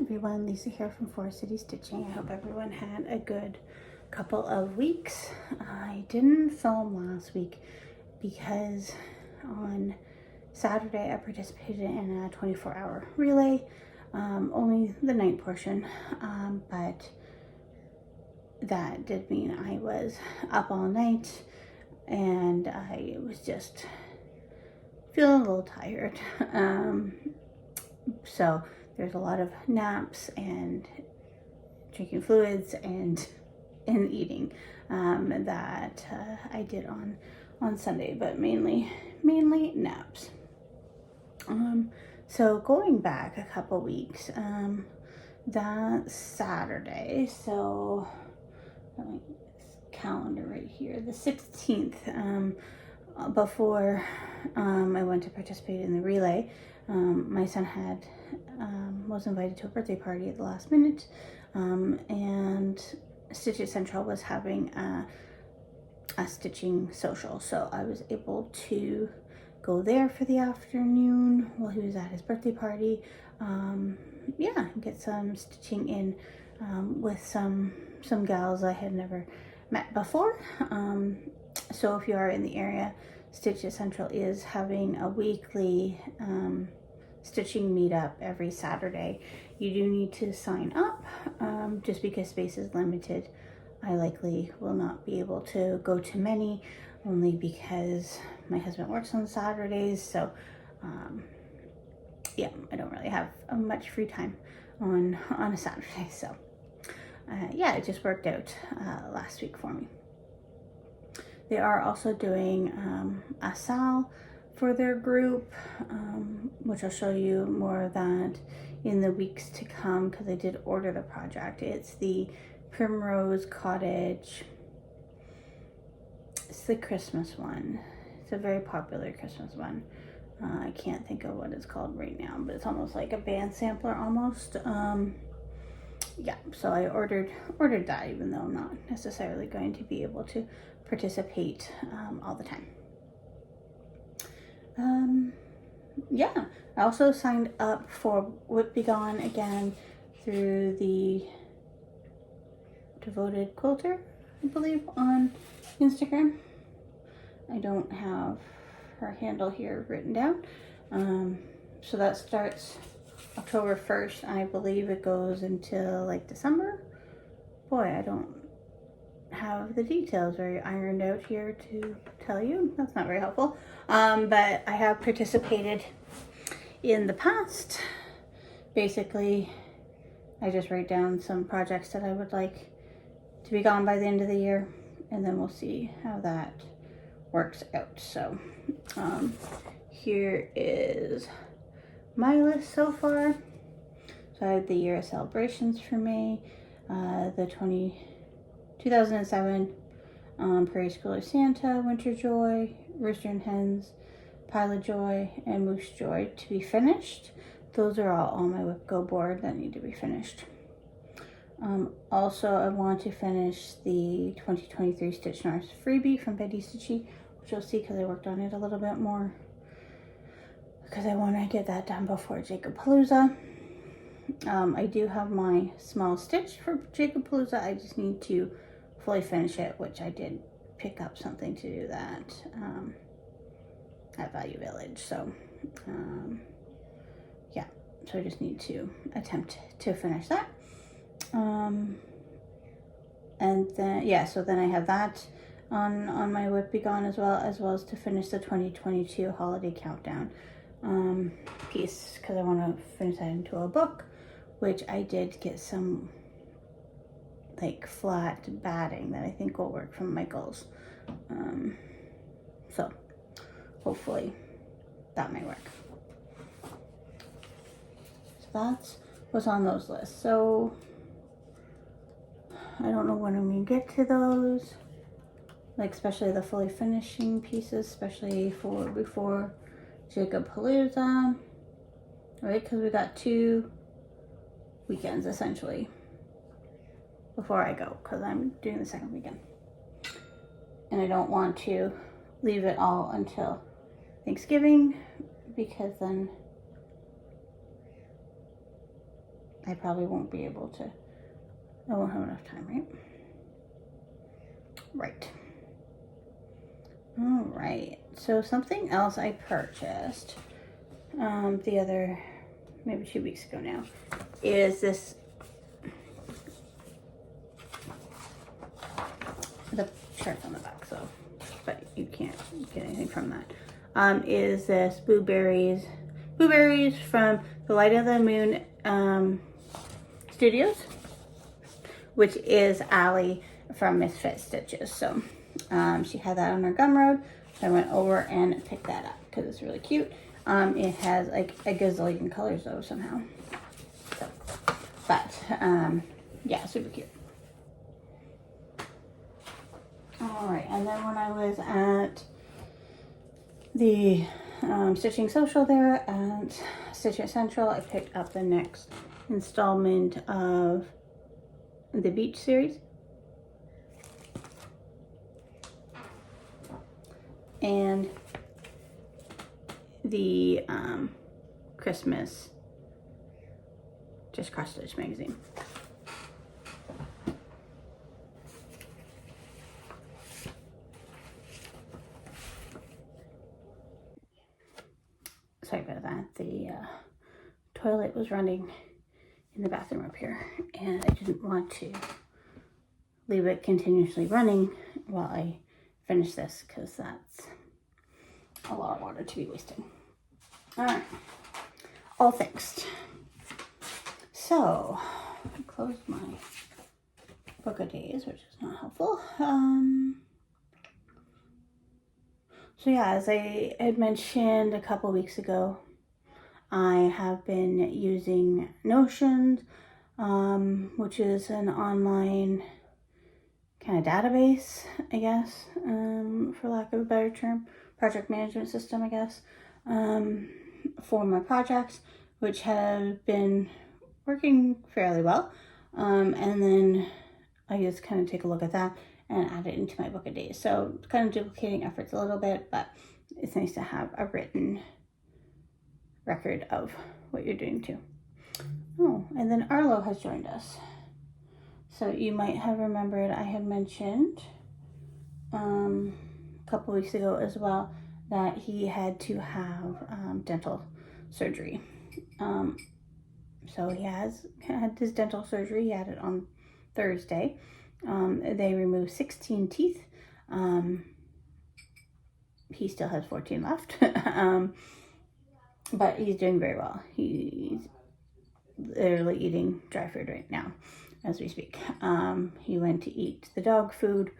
everyone, Lisa here from Forest City Stitching. I hope everyone had a good couple of weeks. I didn't film last week because on Saturday I participated in a 24-hour relay, only the night portion, but that did mean I was up all night and I was just feeling a little tired. So there's a lot of naps and drinking fluids and eating that I did on Sunday, but mainly naps. So going back a couple weeks, that Saturday, so calendar right here, the 16th, before I went to participate in the relay, my son was invited to a birthday party at the last minute, and Stitch Central was having a stitching social, so I was able to go there for the afternoon while he was at his birthday party. Get some stitching in with some gals I had never met before. So if you are in the area, Stitch Central is having a weekly stitching meetup every Saturday. You do need to sign up, just because space is limited. I likely will not be able to go to many, only because my husband works on Saturdays, so I don't really have much free time on a Saturday, so it just worked out last week for me. They are also doing a sal for their group, which I'll show you more of that in the weeks to come because I did order the project. It's the Primrose Cottage. It's the Christmas one. It's a very popular Christmas one. I can't think of what it's called right now, but it's almost like a band sampler almost. So I ordered that, even though I'm not necessarily going to be able to participate all the time. I also signed up for Whip Be Gone again through the Devoted Quilter, I believe, on Instagram. I don't have her handle here written down. So that starts October 1st. I believe it goes until like December. Boy, I don't have the details very ironed out here to tell you. That's not very helpful. But I have participated in the past. Basically, I just write down some projects that I would like to be gone by the end of the year, and then we'll see how that works out. So here is my list so far. So I have the year of celebrations for May, the 2007 Prairie Schooler Santa, Winter Joy, Rooster and Hens, Pile of Joy, and Moose Joy to be finished. Those are all on my Whip Go board that need to be finished. Also, I want to finish the 2023 Stitch North freebie from Betty Stitchy, which you'll see because I worked on it a little bit more, because I want to get that done before Jacob Palooza. I do have my small stitch for Jacob Palooza. I just need to fully finish it, which I did pick up something to do that at Value Village. So so I just need to attempt to finish that. And then so then I have that on my Whip Be Gone, as well as to finish the 2022 holiday countdown piece, because I want to finish that into a book, which I did get some like flat batting that I think will work from Michael's. So hopefully that may work. So that's what's on those lists. So I don't know when I'm gonna get to those, like especially the fully finishing pieces, especially for before Jacob Palooza, right? Because we got 2 weekends essentially before I go, because I'm doing the second weekend, and I don't want to leave it all until Thanksgiving, because then I probably won't be able to, I won't have enough time, right? Right. All right, so something else I purchased the other, maybe 2 weeks ago now, is this, the chart's on the back, so, but you can't get anything from that. Is this blueberries from the Light of the Moon Studios, which is Allie from Misfit Stitches. So she had that on her Gumroad, so I went over and picked that up because it's really cute. It has like a gazillion colors though somehow. So, but yeah, super cute. All right, and then when I was at the Stitching Social there at Stitch Central, I picked up the next installment of the Beach series. And the Christmas Just Cross Stitch magazine. Sorry about that. The toilet was running in the bathroom up here, and I didn't want to leave it continuously running while I finish this, because that's a lot of water to be wasting. All right, all fixed. So I closed my book of days, which is not helpful. So yeah, as I had mentioned a couple weeks ago, I have been using Notion, which is an online kind of database, I guess, for lack of a better term, project management system, I guess, for my projects, which have been working fairly well. And then I just kind of take a look at that and add it into my book of days. So kind of duplicating efforts a little bit, but it's nice to have a written record of what you're doing too. Oh, and then Arlo has joined us. So you might have remembered I had mentioned a couple weeks ago as well that he had to have dental surgery. So he has had his dental surgery. He had it on Thursday. They removed 16 teeth. He still has 14 left. But he's doing very well. He's literally eating dry food right now as we speak. He went to eat the dog food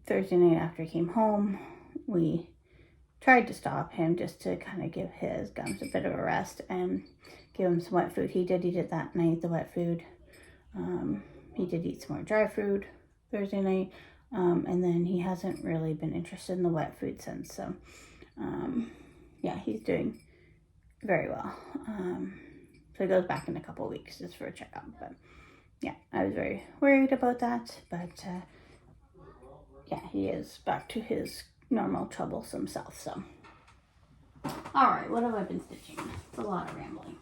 Thursday night after he came home. We tried to stop him just to kind of give his gums a bit of a rest and give him some wet food. He did eat it that night, the wet food. He did eat some more dry food Thursday night. And then he hasn't really been interested in the wet food since. So, yeah, he's doing very well. So he goes back in a couple of weeks just for a checkup. But yeah, I was very worried about that. But yeah, he is back to his normal troublesome self. So, all right, what have I been stitching? It's a lot of rambling.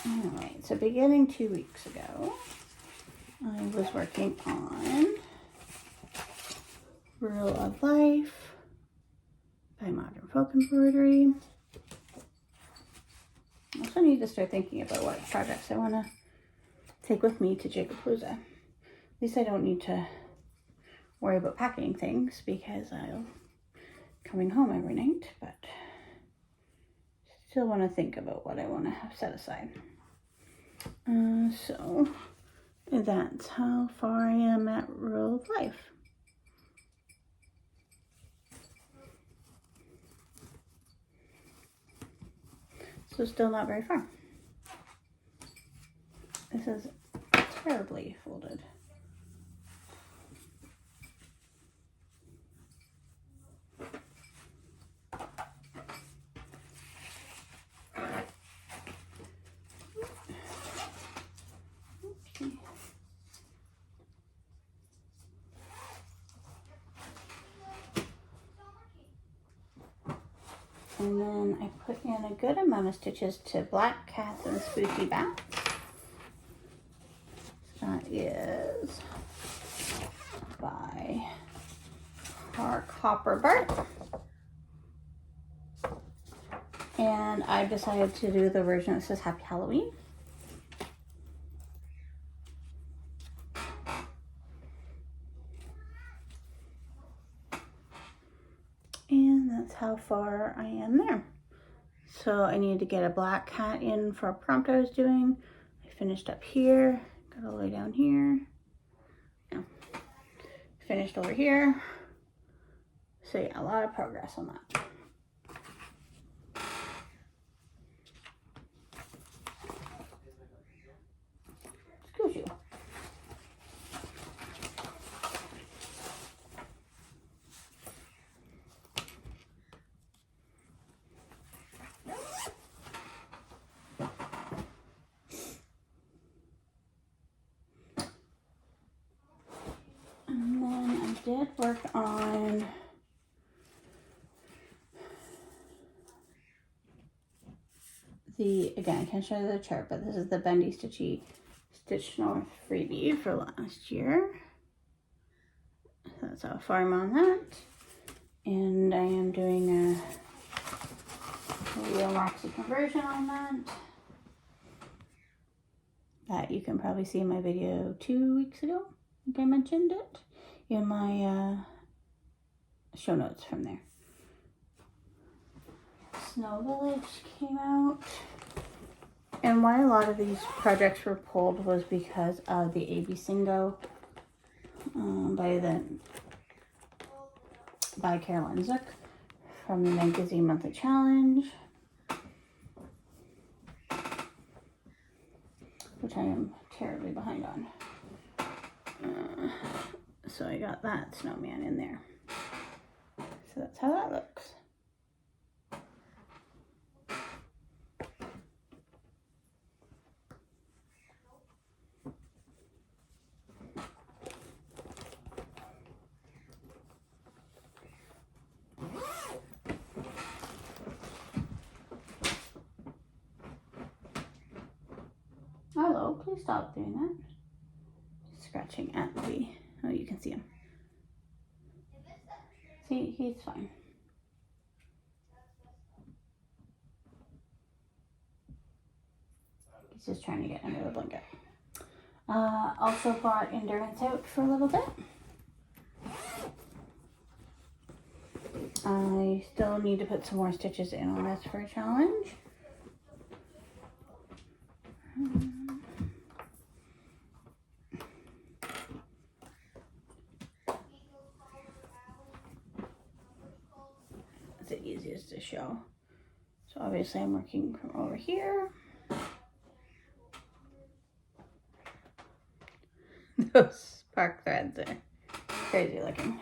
All right, so beginning 2 weeks ago, I was working on Rule of Life by Modern Folk Embroidery. I also need to start thinking about what projects I want to take with me to Jacobpalooza. At least I don't need to worry about packing things because I'm coming home every night, but still want to think about what I want to have set aside. So that's how far I am at Rule of Life. So still not very far. This is terribly folded. And then I put in a good amount of stitches to Black Cats and Spooky Bats. That is by Copper Bart. And I decided to do the version that says Happy Halloween. And that's how far I am there. So I needed to get a black cat in for a prompt I was doing. I finished up here, got all the way down here. Yeah. Finished over here. So yeah, a lot of progress on that. Excuse you. And then I did work on again, I can't show you the chart, but this is the Bendy Stitchy Stitch North freebie for last year. So that's how far I'm on that. And I am doing a real Moxie conversion on that. That you can probably see in my video 2 weeks ago. I think I mentioned it in my show notes from there. Snow Village came out. And why a lot of these projects were pulled was because of the AB Singo by Caroline Zook from the Magazine Monthly Challenge, which I am terribly behind on. So I got that snowman in there. So that's how that looks. Hello, please stop doing that. He's scratching at the, oh, you can see him. See, he's fine. He's just trying to get under the blanket. Also brought Endurance out for a little bit. I still need to put some more stitches in on this for a challenge. It's the easiest to show. So obviously I'm working from over here. Those spark threads are crazy looking.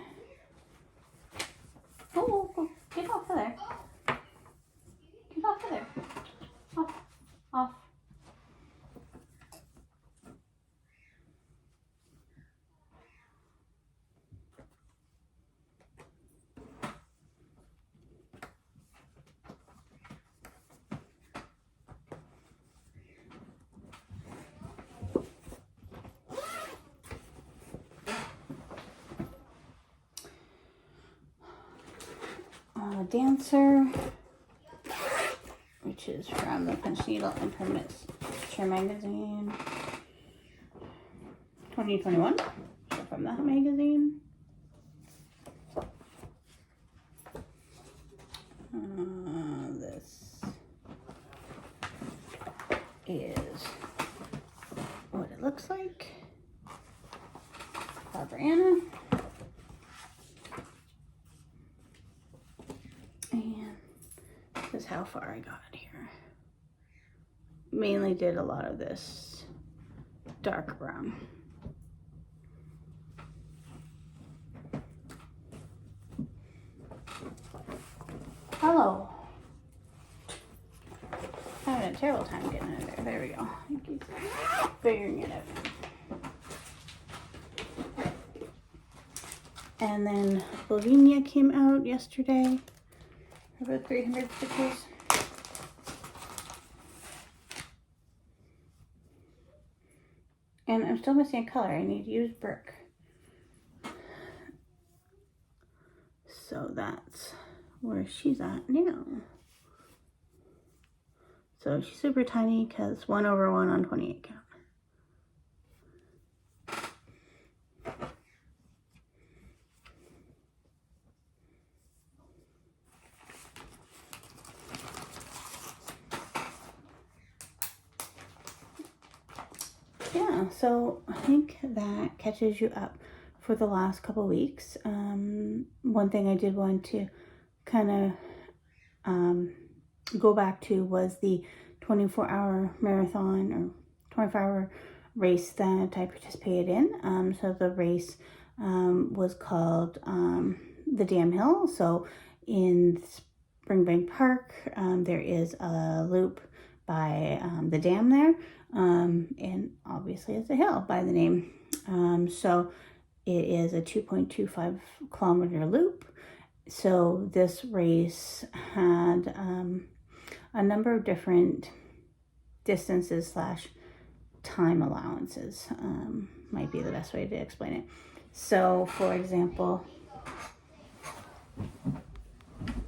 Oh, get off of there. Get off of there. Off. Off. Dancer, which is from the Punch Needle and Permanent Picture Magazine 2021, so from that magazine. This is what it looks like. Barbara Anna. And this is how far I got here. Mainly did a lot of this dark brown. Hello. Having a terrible time getting in there. There we go. I keep figuring it out. And then Lavinia came out yesterday. about 300 stickers. And I'm still missing a color. I need to use brick. So that's where she's at now. So she's super tiny because 1/1 on 28 count. Yeah, so I think that catches you up for the last couple weeks. One thing I did want to kind of go back to was the 24-hour marathon or 24-hour race that I participated in. So the race was called the Dam Hill. So in Springbank Park, there is a loop by the dam there, and obviously it's a hill by the name. So it is a 2.25 kilometer loop. So this race had a number of different distances / time allowances, might be the best way to explain it. So for example,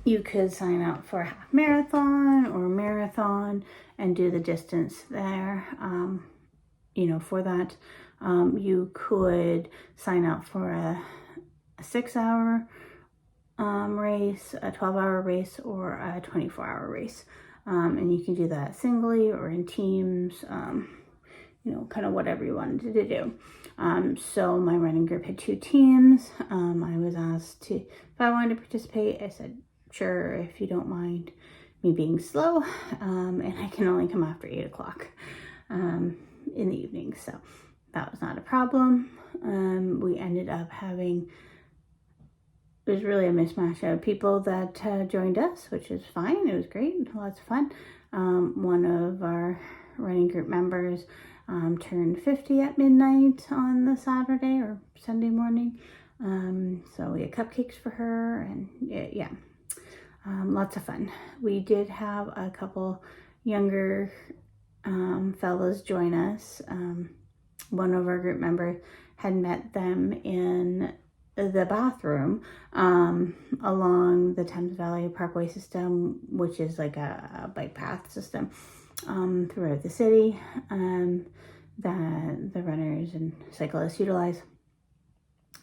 you could sign up for a half marathon or a marathon and do the distance there. For that, you could sign up for a 6-hour race, a 12-hour race, or a 24-hour race. And you can do that singly or in teams, kind of whatever you wanted to do. So my running group had 2 teams. I was asked if I wanted to participate. I said, sure, if you don't mind me being slow. And I can only come after 8 o'clock in the evening. So that was not a problem. We ended up having, it was really a mismatch of people that joined us, which is fine. It was great, lots of fun. One of our running group members turned 50 at midnight on the Saturday or Sunday morning. So we had cupcakes for her, and yeah, lots of fun. We did have a couple younger fellas join us. One of our group members had met them in the bathroom along the Thames Valley Parkway system, which is like a bike path system throughout the city that the runners and cyclists utilize.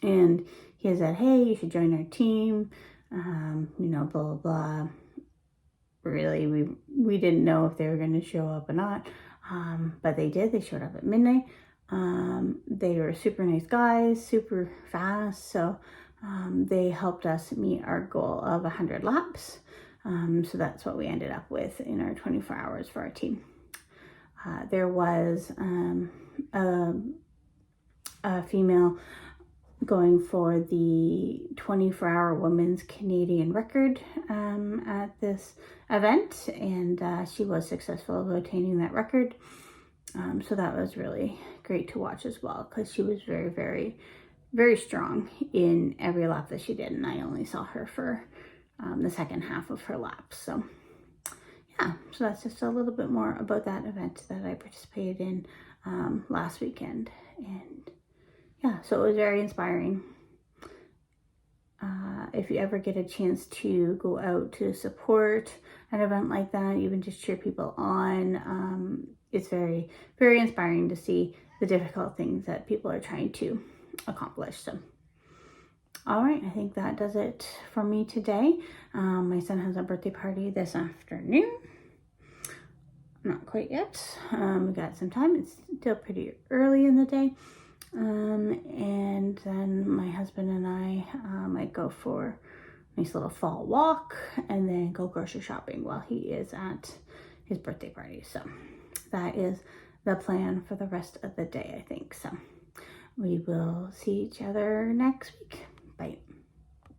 And he said, hey, you should join our team, blah, blah, blah. Really, we didn't know if they were going to show up or not, but they did. They showed up at midnight. They were super nice guys, super fast. So they helped us meet our goal of 100 laps. So that's what we ended up with in our 24 hours for our team. There was a female going for the 24-hour women's Canadian record at this event, and she was successful of attaining that record. So that was really great to watch as well, because she was very, very, very strong in every lap that she did, and I only saw her for the second half of her lap. So yeah, so that's just a little bit more about that event that I participated in last weekend. And yeah, so it was very inspiring. If you ever get a chance to go out to support an event like that, even just cheer people on, it's very, very inspiring to see the difficult things that people are trying to accomplish. So, all right, I think that does it for me today. My son has a birthday party this afternoon. Not quite yet. We got some time. It's still pretty early in the day. And then my husband and I might go for a nice little fall walk and then go grocery shopping while he is at his birthday party. So that is the plan for the rest of the day, I think. So we will see each other next week. Bye.